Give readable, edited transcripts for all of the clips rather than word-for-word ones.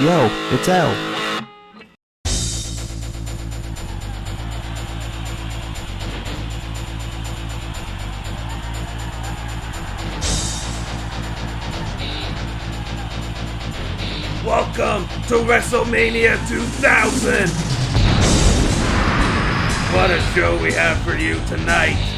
Yo, it's L. Welcome to Wrestlemania 2000! What a show we have for you tonight!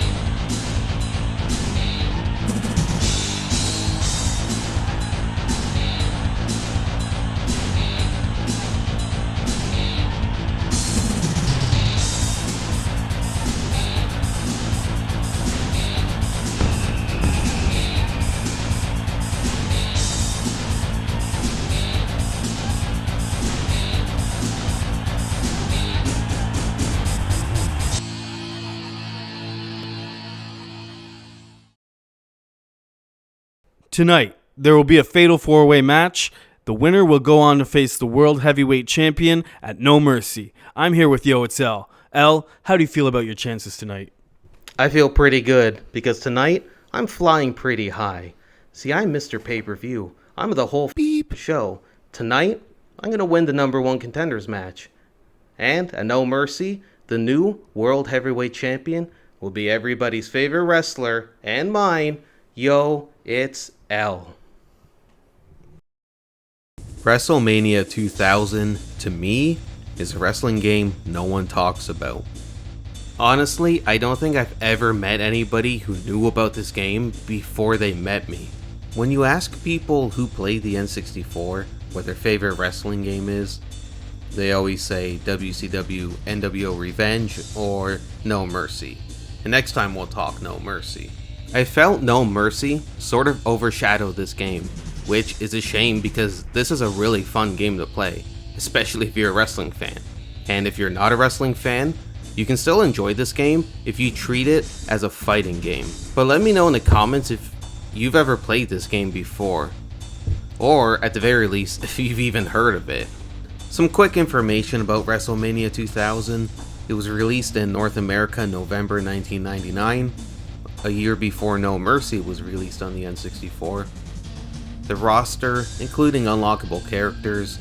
Tonight, there will be a fatal four-way match. The winner will go on to face the World Heavyweight Champion at No Mercy. I'm here with Yo, it's L. L, how do you feel about your chances tonight? I feel pretty good, because tonight, I'm flying pretty high. See, I'm Mr. Pay-Per-View. I'm the whole show. Tonight, I'm going to win the number one contenders match. And, at No Mercy, the new World Heavyweight Champion will be everybody's favorite wrestler, and mine, Yo, it's L. Wrestlemania 2000, to me, is a wrestling game no one talks about. Honestly, I don't think I've ever met anybody who knew about this game before they met me. When you ask people who played the N64 what their favorite wrestling game is, they always say WCW, NWO Revenge, or No Mercy. And next time we'll talk No Mercy. I felt No Mercy sort of overshadowed this game, which is a shame because this is a really fun game to play, especially if you're a wrestling fan. And if you're not a wrestling fan, you can still enjoy this game if you treat it as a fighting game. But let me know in the comments if you've ever played this game before, or at the very least, if you've even heard of it. Some quick information about WrestleMania 2000. It was released in North America in November 1999. A year before No Mercy was released on the N64. The roster, including unlockable characters,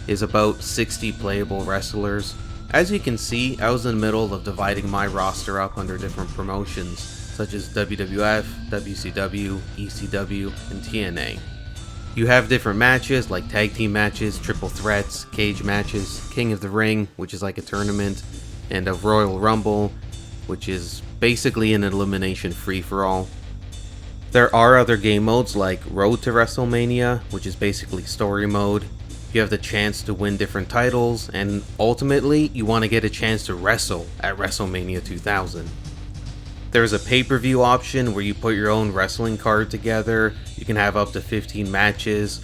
is about 60 playable wrestlers. As you can see, I was in the middle of dividing my roster up under different promotions, such as WWF, WCW, ECW, and TNA. You have different matches like tag team matches, triple threats, cage matches, King of the Ring, which is like a tournament, and a Royal Rumble, which is basically an elimination free-for-all. There are other game modes like Road to WrestleMania, which is basically story mode. You have the chance to win different titles, and ultimately, you want to get a chance to wrestle at WrestleMania 2000. There's a pay-per-view option where you put your own wrestling card together. You can have up to 15 matches.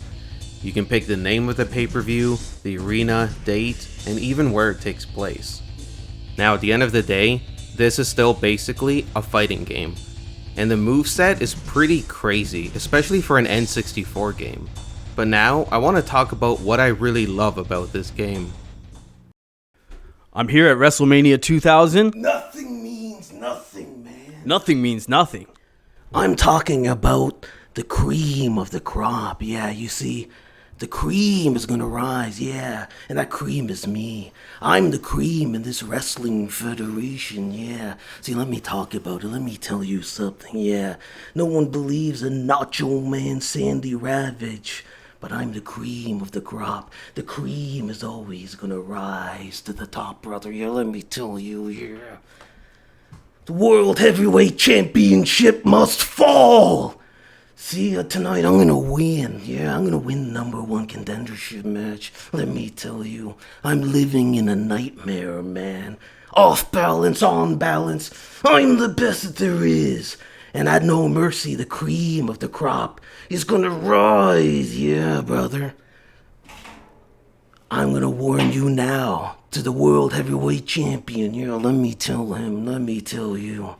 You can pick the name of the pay-per-view, the arena, date, and even where it takes place. Now, at the end of the day, this is still basically a fighting game, and the moveset is pretty crazy, especially for an N64 game. But now, I want to talk about what I really love about this game. I'm here at WrestleMania 2000. Nothing means nothing, man. Nothing means nothing. I'm talking about the cream of the crop. Yeah, you see, the cream is gonna rise, yeah, and that cream is me. I'm the cream in this wrestling federation, yeah. See, let me talk about it, let me tell you something, yeah. No one believes in Nacho Man Sandy Ravage, but I'm the cream of the crop. The cream is always gonna rise to the top, brother, yeah, let me tell you, yeah. The World Heavyweight Championship must fall! See, tonight I'm gonna win. Yeah, I'm gonna win the number one contendership match. Let me tell you, I'm living in a nightmare, man. Off balance, on balance. I'm the best that there is. And at No Mercy, the cream of the crop is gonna rise. Yeah, brother. I'm gonna warn you now to the World Heavyweight Champion. Yeah, let me tell you.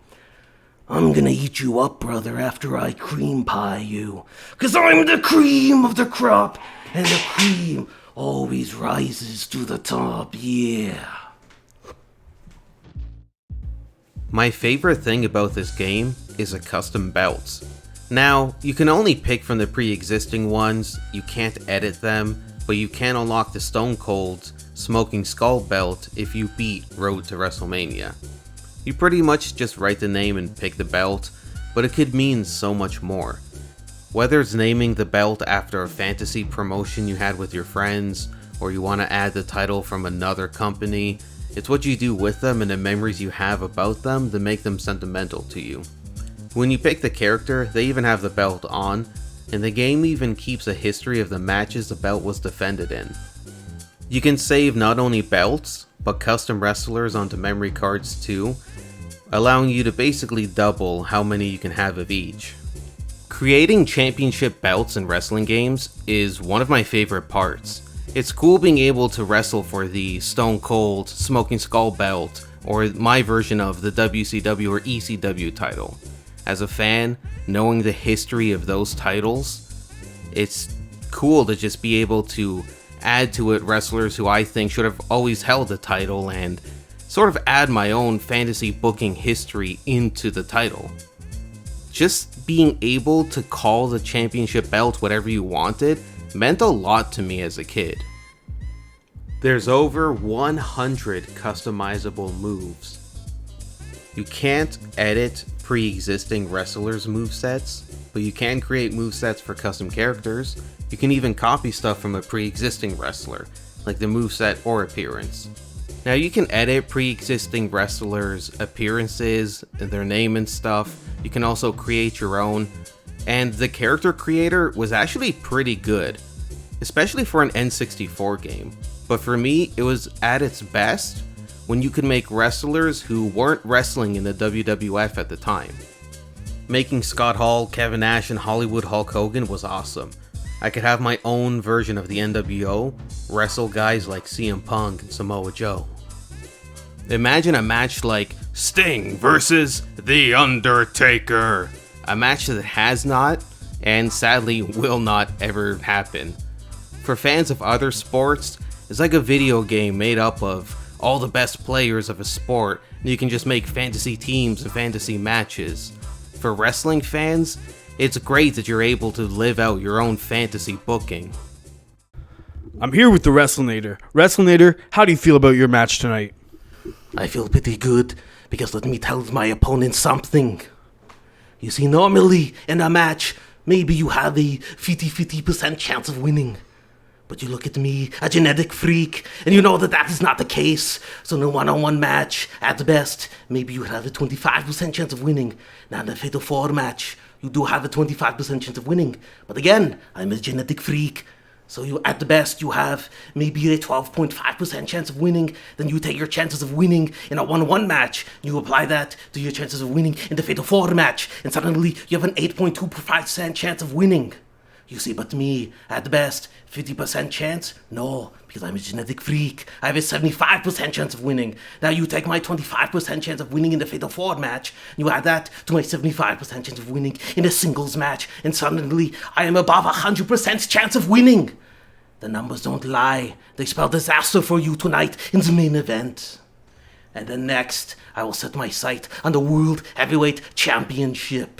I'm gonna eat you up, brother, after I cream pie you. 'Cause I'm the cream of the crop, and the cream always rises to the top, yeah. My favorite thing about this game is the custom belts. Now, you can only pick from the pre-existing ones, you can't edit them, but you can unlock the Stone Cold Smoking Skull belt if you beat Road to WrestleMania. You pretty much just write the name and pick the belt, but it could mean so much more. Whether it's naming the belt after a fantasy promotion you had with your friends, or you want to add the title from another company, it's what you do with them and the memories you have about them that make them sentimental to you. When you pick the character, they even have the belt on, and the game even keeps a history of the matches the belt was defended in. You can save not only belts, but custom wrestlers onto memory cards too, allowing you to basically double how many you can have of each. Creating championship belts in wrestling games is one of my favorite parts. It's cool being able to wrestle for the Stone Cold Smoking Skull belt, or my version of the WCW or ECW title. As a fan, knowing the history of those titles, it's cool to just be able to add to it wrestlers who I think should have always held the title and sort of add my own fantasy booking history into the title. Just being able to call the championship belt whatever you wanted meant a lot to me as a kid. There's over 100 customizable moves. You can't edit pre-existing wrestlers' movesets, but you can create movesets for custom characters. You can even copy stuff from a pre-existing wrestler, like the moveset or appearance. Now you can edit pre-existing wrestlers' appearances, their name and stuff. You can also create your own, and the character creator was actually pretty good, especially for an N64 game. But for me, it was at its best when you could make wrestlers who weren't wrestling in the WWF at the time. Making Scott Hall, Kevin Nash, and Hollywood Hulk Hogan was awesome. I could have my own version of the NWO, wrestle guys like CM Punk and Samoa Joe. Imagine a match like Sting versus The Undertaker. A match that has not, and sadly will not ever happen. For fans of other sports, it's like a video game made up of all the best players of a sport, and you can just make fantasy teams and fantasy matches. For wrestling fans, it's great that you're able to live out your own fantasy booking. I'm here with the Wrestlenator. Wrestlenator, how do you feel about your match tonight? I feel pretty good, because let me tell my opponent something. You see, normally in a match, maybe you have a 50% chance of winning. But you look at me, a genetic freak, and you know that that is not the case. So in a one-on-one match, at the best, maybe you have a 25% chance of winning. Now in a Fatal 4 match, you do have a 25% chance of winning. But again, I'm a genetic freak. So you, at the best, you have maybe a 12.5% chance of winning. Then you take your chances of winning in a 1-on-1 match. You apply that to your chances of winning in the Fatal 4 match. And suddenly, you have an 8.2% chance of winning. You see, but me, at the best, 50% chance? No, because I'm a genetic freak. I have a 75% chance of winning. Now you take my 25% chance of winning in the Fatal 4 match, you add that to my 75% chance of winning in a singles match, and suddenly I am above 100% chance of winning. The numbers don't lie. They spell disaster for you tonight in the main event. And then next, I will set my sight on the World Heavyweight Championship.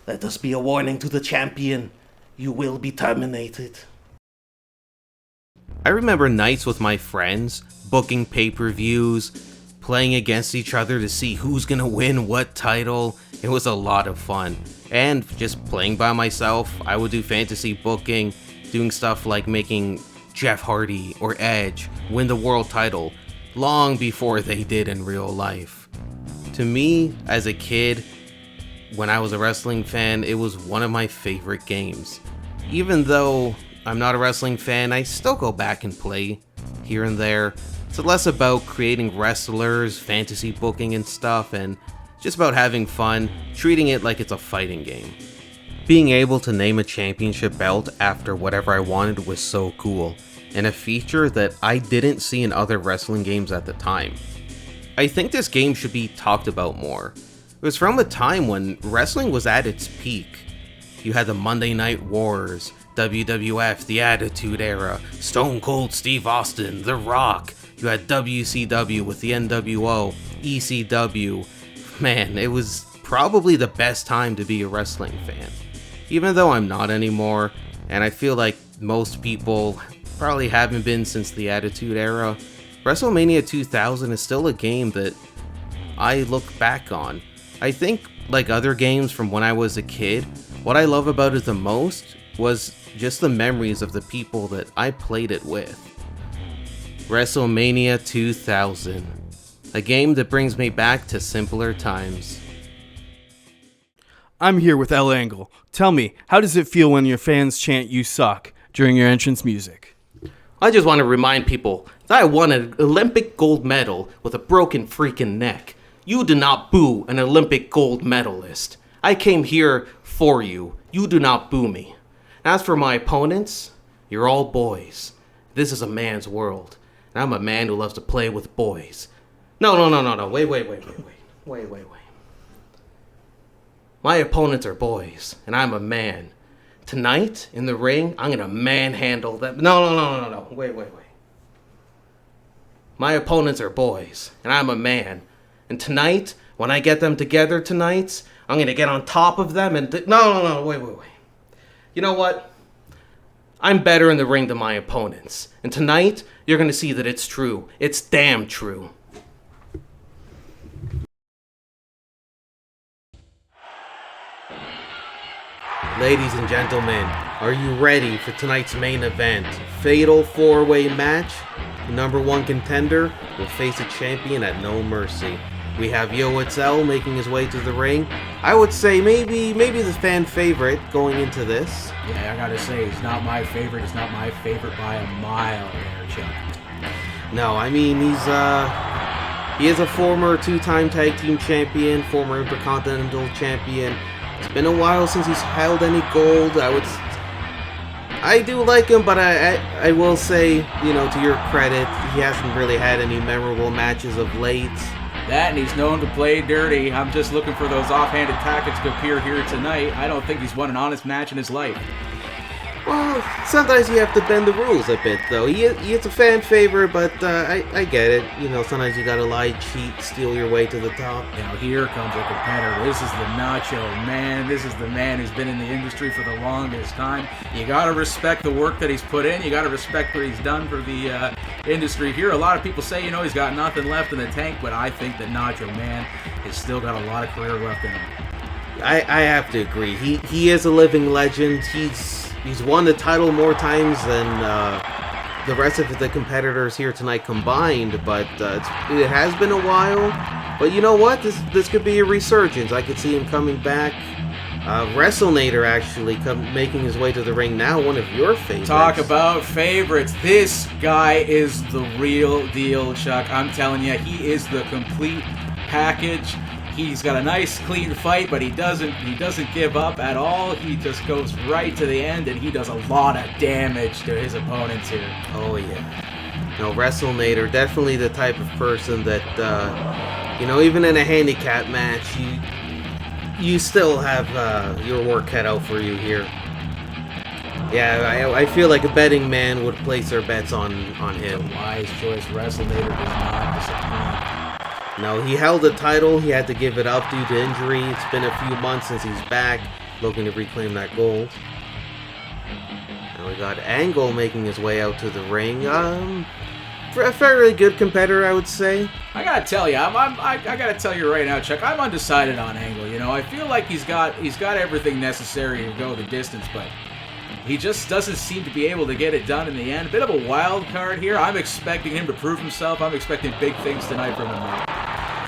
Let this be a warning to the champion. You will be terminated. I remember nights with my friends, booking pay-per-views, playing against each other to see who's gonna win what title. It was a lot of fun. And just playing by myself, I would do fantasy booking, doing stuff like making Jeff Hardy or Edge win the world title long before they did in real life. To me, as a kid, when I was a wrestling fan, it was one of my favorite games. Even though I'm not a wrestling fan, I still go back and play here and there. It's less about creating wrestlers, fantasy booking and stuff, and just about having fun, treating it like it's a fighting game. Being able to name a championship belt after whatever I wanted was so cool, and a feature that I didn't see in other wrestling games at the time. I think this game should be talked about more. It was from a time when wrestling was at its peak. You had the Monday Night Wars, WWF, the Attitude Era, Stone Cold Steve Austin, The Rock. You had WCW with the NWO, ECW. Man, it was probably the best time to be a wrestling fan. Even though I'm not anymore, and I feel like most people probably haven't been since the Attitude Era. WrestleMania 2000 is still a game that I look back on. I think, like other games from when I was a kid, what I love about it the most was just the memories of the people that I played it with. WrestleMania 2000, a game that brings me back to simpler times. I'm here with El Angle. Tell me, how does it feel when your fans chant "You suck" during your entrance music? I just want to remind people that I won an Olympic gold medal with a broken freaking neck. You do not boo an Olympic gold medalist. I came here for you. You do not boo me. As for my opponents, you're all boys. This is a man's world, and I'm a man who loves to play with boys. No. Wait. My opponents are boys, and I'm a man. Tonight, in the ring, I'm gonna manhandle them. No. Wait. My opponents are boys, and I'm a man. And tonight, when I get them together tonight, I'm gonna get on top of them and... No, wait. You know what? I'm better in the ring than my opponents. And tonight, you're gonna see that it's true. It's damn true. Ladies and gentlemen, are you ready for tonight's main event? Fatal 4-way match. The number one contender will face a champion at No Mercy. We have Yo Itzel making his way to the ring. I would say maybe the fan favorite going into this. Yeah, I gotta say, he's not my favorite. He's not my favorite by a mile there, Chuck. No, I mean, he is a former two-time tag team champion, former Intercontinental champion. It's been a while since he's held any gold. I do like him, but I will say, to your credit, he hasn't really had any memorable matches of late. That, and he's known to play dirty. I'm just looking for those offhanded tactics to appear here tonight. I don't think he's won an honest match in his life. Well, sometimes you have to bend the rules a bit, though. He is a fan favorite, but I get it. Sometimes you gotta lie, cheat, steal your way to the top. Now here comes a competitor. This is the Nacho Man. This is the man who's been in the industry for the longest time. You gotta respect the work that he's put in. You gotta respect what he's done for the industry here. A lot of people say, he's got nothing left in the tank, but I think that Nacho Man has still got a lot of career left in him. I have to agree. He is a living legend. He's won the title more times than the rest of the competitors here tonight combined, but it has been a while. But you know what? This could be a resurgence. I could see him coming back. Wrestlenator actually making his way to the ring now, one of your favorites. Talk about favorites. This guy is the real deal, Chuck. I'm telling you, he is the complete package. He's got a nice, clean fight, but he doesn't give up at all. He just goes right to the end, and he does a lot of damage to his opponents here. Oh, yeah. Wrestlenator, definitely the type of person that, even in a handicap match, you still have your work cut out for you here. Yeah, I feel like a betting man would place their bets on him. Wise choice. Wrestlenator does not disappoint. No, he held the title. He had to give it up due to injury. It's been a few months since he's back, looking to reclaim that gold. Now we got Angle making his way out to the ring. A fairly good competitor, I would say. I gotta tell you, I gotta tell you right now, Chuck. I'm undecided on Angle. I feel like he's got everything necessary to go the distance, but he just doesn't seem to be able to get it done in the end. A bit of a wild card here. I'm expecting him to prove himself. I'm expecting big things tonight from him.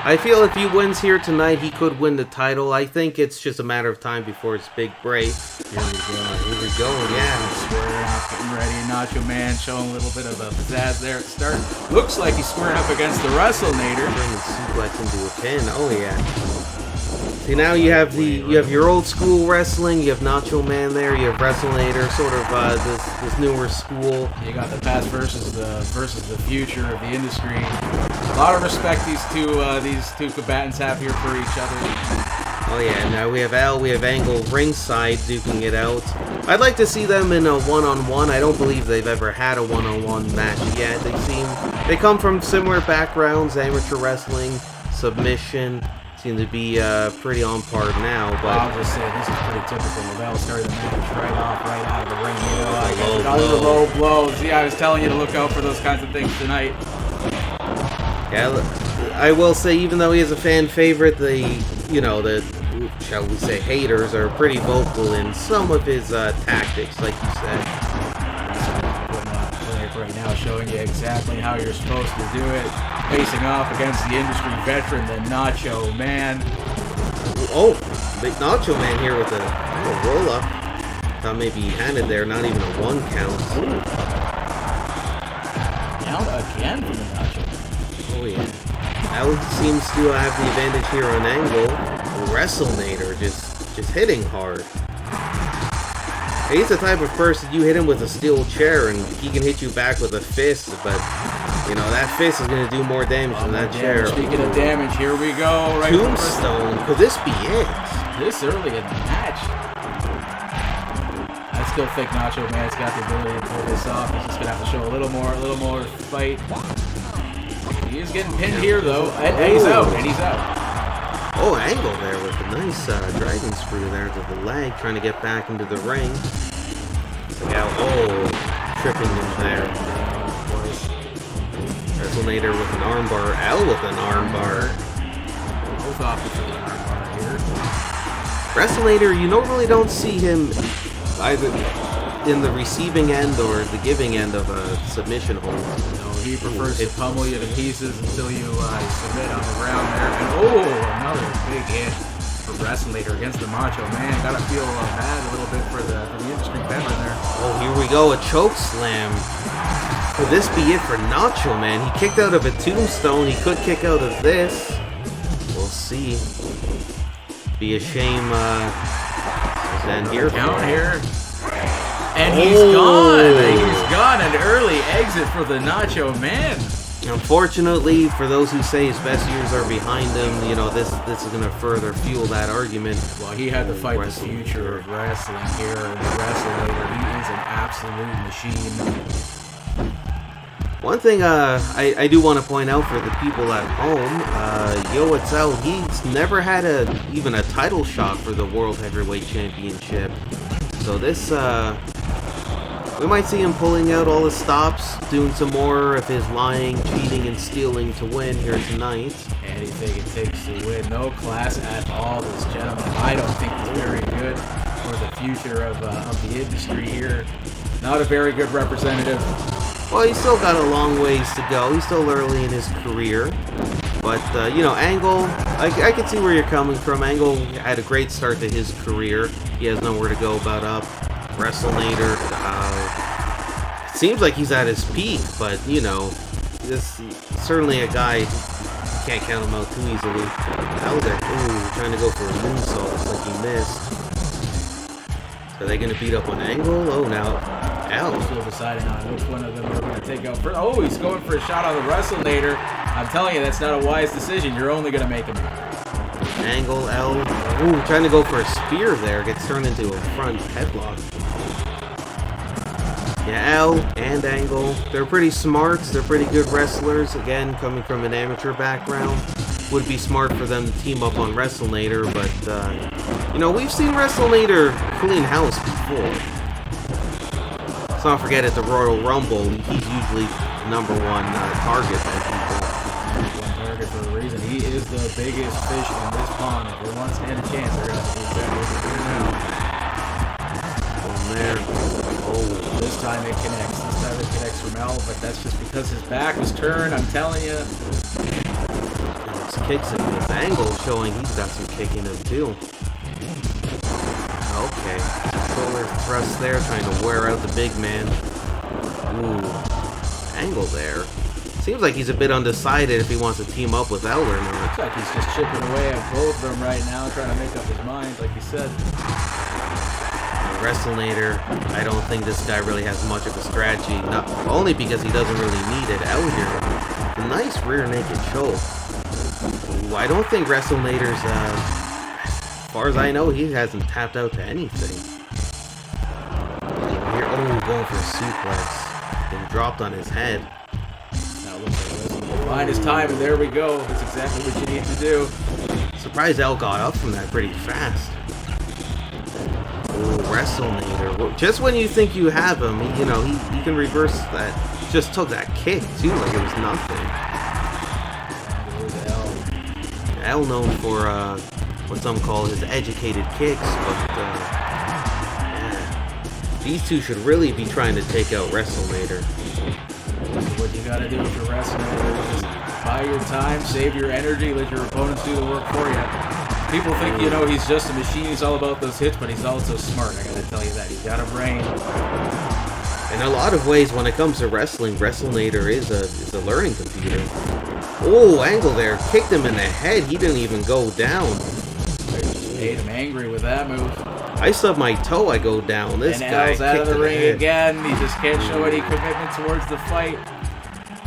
I feel if he wins here tonight, he could win the title. I think it's just a matter of time before his big break. Here we go, yeah. Squaring up, getting ready. Nacho Man showing a little bit of a pizzazz there at the start. Looks like he's squaring up against the Wrestlenator. Turning suplex into a pin. Oh, yeah. See, now you have your old school wrestling. You have Nacho Man there. You have Wrestlenator, sort of this newer school. You got the past versus the future of the industry. A lot of respect these two combatants have here for each other. Oh yeah, now we have Angle ringside duking it out. I'd like to see them in a one-on-one. I don't believe they've ever had a one-on-one match yet. They come from similar backgrounds, amateur wrestling, submission. Seem to be pretty on par now, but I'll just say this is pretty typical. They'll start the match right out of the ring. Another low blow. See, I was telling you to look out for those kinds of things tonight. Yeah, I will say, even though he is a fan favorite, the shall we say, haters are pretty vocal in some of his tactics, like you said. Right now, showing you exactly how you're supposed to do it. Facing off against the industry veteran, the Nacho Man. Oh, big Nacho Man here with a roll up. Thought maybe he had it there, not even a 1 count. Count again for the Nacho Man. Oh yeah. Alex seems to have the advantage here on angle. Wrestlenator just hitting hard. He's the type of person, you hit him with a steel chair and he can hit you back with a fist, but that fist is going to do more damage than that chair. Speaking of damage, here we go. Right, Tombstone, could this be it? This early in the match. I still think Nacho Man's got the ability to pull this off. He's just going to have to show a little more fight. He is getting pinned here, though. And he's out. Oh, angle there with a nice dragon screw there to the leg, trying to get back into the ring. Tripping him there. Wrestlenator with an armbar, L with an armbar. Both options of the armbar here. Wrestlenator, you normally don't see him either in the receiving end or the giving end of a submission hold. No, he prefers to pummel you to pieces until you submit on the ground there. And another big hit for Wrestlenator against the Macho Man. Gotta feel bad a little bit for the industry veteran there. Oh, here we go, a choke slam. Could this be it for Nacho Man? He kicked out of a tombstone. He could kick out of this. We'll see. Be a shame. Stand here. Count here. And he's gone. He's gone. An early exit for the Nacho Man. Unfortunately, for those who say his best years are behind him, this is going to further fuel that argument. Well, he had to fight the future of wrestling here, and the Wrestlemania, he is an absolute machine. One thing I do want to point out for the people at home, Yoetzel, he's never had even a title shot for the World Heavyweight Championship. So this, we might see him pulling out all the stops, doing some more of his lying, cheating, and stealing to win here tonight. Anything it takes to win. No class at all, this gentleman. I don't think he's very good for the future of the industry here. Not a very good representative. Well, he's still got a long ways to go. He's still early in his career. But, Angle, I can see where you're coming from. Angle had a great start to his career. He has nowhere to go but up. Wrestlenator, seems like he's at his peak, but, this certainly a guy, you can't count him out too easily. Out there, trying to go for a moonsault, looks like he missed. So are they going to beat up on Angle? Oh, now, Al. Still deciding on which one of them are going to take out first. Oh, he's going for a shot on the Wrestlenator. I'm telling you, that's not a wise decision. You're only going to make him. Angle, L. Trying to go for a spear there. Gets turned into a front headlock. Yeah, L and Angle. They're pretty smart. They're pretty good wrestlers. Again, coming from an amateur background. Would be smart for them to team up on Wrestlenator, but, we've seen Wrestlenator clean house before. Let's not forget at the Royal Rumble, he's usually #1 target by people. Target for a reason. He is the biggest fish in this pond. If they want to stand a chance, they're going to have to do better now. From there. This time it connects. This time it connects from L, but that's just because his back was turned. I'm telling you. His kicks at this angle showing he's got some kicking him too. Okay. Solar thrust there, trying to wear out the big man. Angle there. Seems like he's a bit undecided if he wants to team up with L or not. Looks like he's just chipping away at both of them right now, trying to make up his mind, like you said. Wrestlenator, I don't think this guy really has much of a strategy, not only because he doesn't really need it. L here, a nice rear naked choke. I don't think Wrestlenator's, as far as I know, he hasn't tapped out to anything. Here, going for a suplex. Been dropped on his head. Now looks like Wrestlenator find his time, and there we go. That's exactly what you need to do. Surprised L got up from that pretty fast. WrestleMania. Just when you think you have him, he can reverse that. Just took that kick too, like it was nothing. L known for what some call his educated kicks, but yeah. These two should really be trying to take out WrestleMania. What you gotta do if you're wrestling, is buy your time, save your energy, let your opponents do the work for you. People think, he's just a machine, he's all about those hits, but he's also smart, I gotta tell you that. He's got a brain. In a lot of ways, when it comes to wrestling, WrestleMania is a learning computer. Oh, Angle there, kicked him in the head, he didn't even go down. Made him angry with that move. I stub my toe, I go down. This guy L's out of the kicked ring head. again. He just can't show any commitment towards the fight.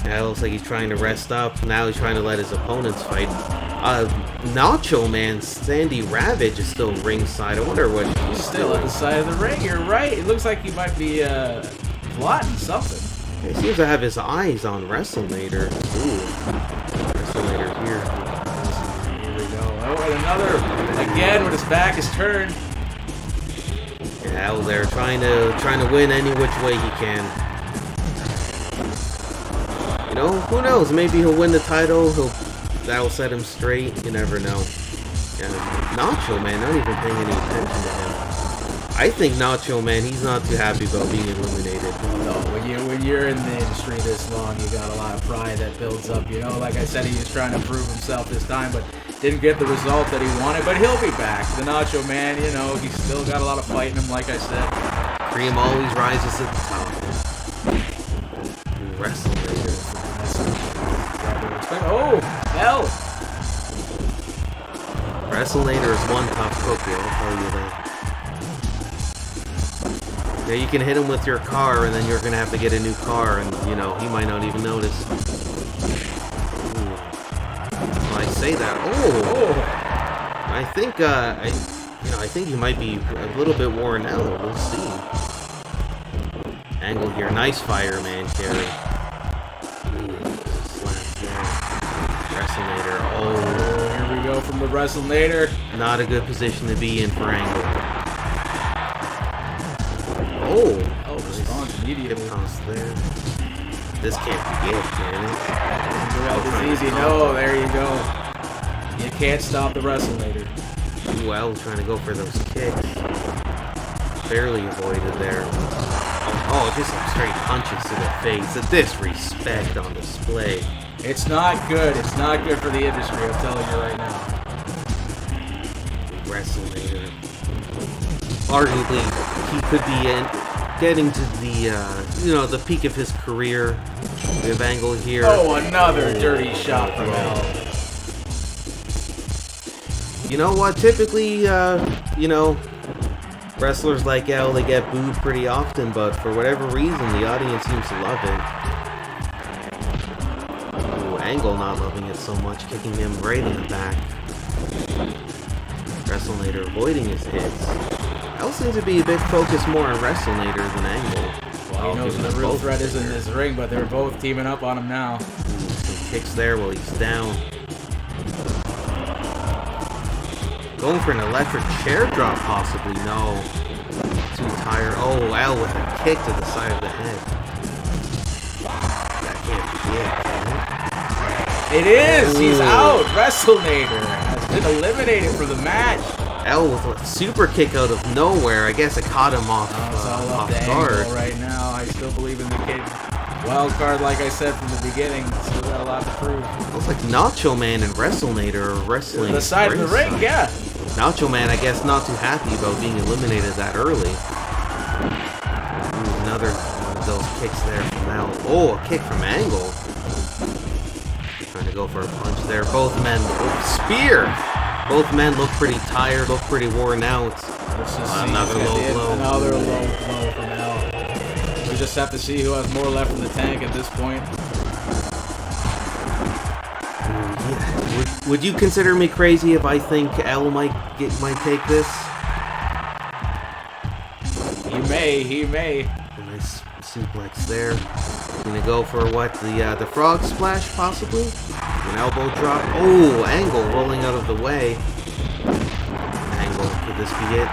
Yeah, it looks like he's trying to rest up. Now he's trying to let his opponents fight. Nacho Man, Sandy Ravage is still ringside. I wonder what he's Still at the side of the ring. You're right. It looks like he might be plotting something. He seems to have his eyes on WrestleMania. Ooh, WrestleMania here. Here we go. Oh, and another again when his back is turned. Yeah, Al there trying to win any which way he can. Who knows? Maybe he'll win the title. That'll set him straight. You never know. Yeah, Nacho Man, not even paying any attention to him. I think Nacho Man, he's not too happy about being eliminated. No, when you're in the industry this long, you got a lot of pride that builds up. Like I said, he was trying to prove himself this time, but didn't get the result that he wanted. But he'll be back. The Nacho Man, he's still got a lot of fight in him, like I said. Cream always rises at the top. WrestleMania. Oh, hell! WrestleMania is one tough cookie, I'll tell you that. Yeah, you can hit him with your car, and then you're gonna have to get a new car, and he might not even notice. Ooh. Well, I say that. Oh! I think I think he might be a little bit worn out. We'll see. Angle here, nice fireman carry. WrestleMania. Oh, here we go from the WrestleMania. not a good position to be in for Angle. Oh, response immediately. Toss there. This can't be it, can it? It's easy. No, there you go. You can't stop the WrestleMania. Well, trying to go for those kicks. Barely avoided there. Oh, just some straight punches to the face. The disrespect on display. It's not good. It's not good for the industry, I'm telling you right now. WrestleMania. Arguably, he could be getting to the peak of his career. We have Angle here. Oh, another dirty shot from L. You know what? Typically, wrestlers like L, they get booed pretty often, but for whatever reason, the audience seems to love it. Angle not loving it so much, kicking him right in the back. WrestleMania avoiding his hits. L seems to be a bit focused more on WrestleMania than Angle. Well, he knows the real threat is in this ring, but they're both teaming up on him now. Some kicks there while he's down. Going for an electric chair drop, possibly. No. Too tired. Oh, L with a kick to the side of the head. That can't be it, can it? It is! Ooh. He's out! WrestleMania has been eliminated from the match. L with a super kick out of nowhere. I guess it caught him off guard. Right now, I still believe in the kid. Wild card, like I said from the beginning, still got a lot to prove. Looks like Nacho Man and WrestleMania are wrestling. The side of the ring, yeah. Nacho Man, I guess, not too happy about being eliminated that early. Ooh, another one of those kicks there from L. Oh, a kick from Angle. Trying to go for a punch there. Both men. Oh, spear! Both men look pretty tired, look pretty worn out. Another low blow. Another low blow from L. We just have to see who has more left in the tank at this point. Would you consider me crazy if I think L might take this? He may. A nice suplex there. Gonna go for what? The frog splash, possibly? An elbow drop. Oh, Angle rolling out of the way. Angle, could this be it?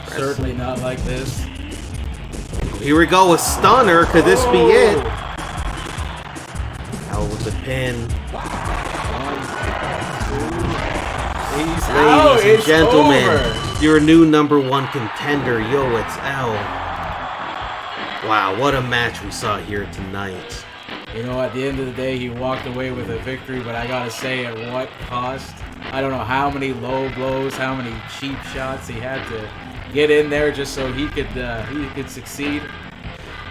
Certainly not like this. Here we go, a stunner. Could this be it? L with the pin. Ladies and gentlemen, your new number one contender, Yo, it's L. Wow, what a match we saw here tonight. You know, at the end of the day, he walked away with a victory, but I gotta say, at what cost? I don't know how many low blows, how many cheap shots he had to get in there just so he could succeed.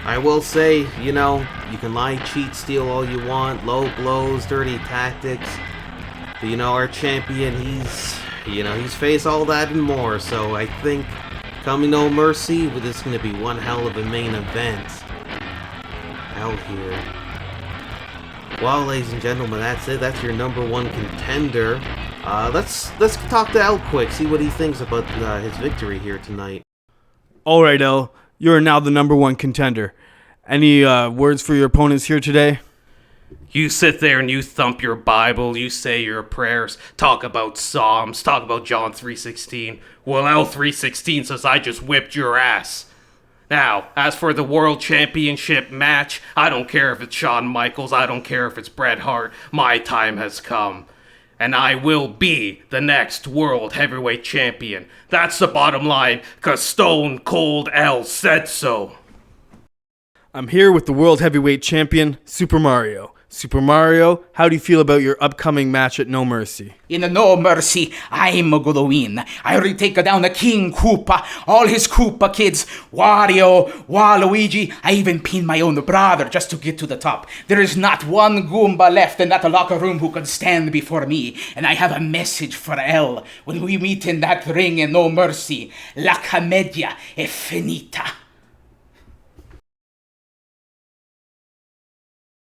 I will say, you know, you can lie, cheat, steal all you want, low blows, dirty tactics. But, you know, our champion, he's faced all that and more. So I think coming No Mercy, this is going to be one hell of a main event out here. Well, ladies and gentlemen, that's it. That's your number one contender. Let's talk to L quick, see what he thinks about his victory here tonight. All right, L. You're now the number one contender. Any words for your opponents here today? You sit there and you thump your Bible, you say your prayers, talk about Psalms, talk about John 3:16. Well, L3:16 says I just whipped your ass. Now, as for the World Championship match, I don't care if it's Shawn Michaels, I don't care if it's Bret Hart, my time has come. And I will be the next World Heavyweight Champion. That's the bottom line, 'cause Stone Cold L said so. I'm here with the World Heavyweight Champion, Super Mario. Super Mario, how do you feel about your upcoming match at No Mercy? In No Mercy, I'm gonna win. I already take down the King Koopa, all his Koopa kids, Wario, Waluigi. I even pinned my own brother just to get to the top. There is not one Goomba left in that locker room who can stand before me. And I have a message for L. When we meet in that ring in No Mercy, La Commedia è finita.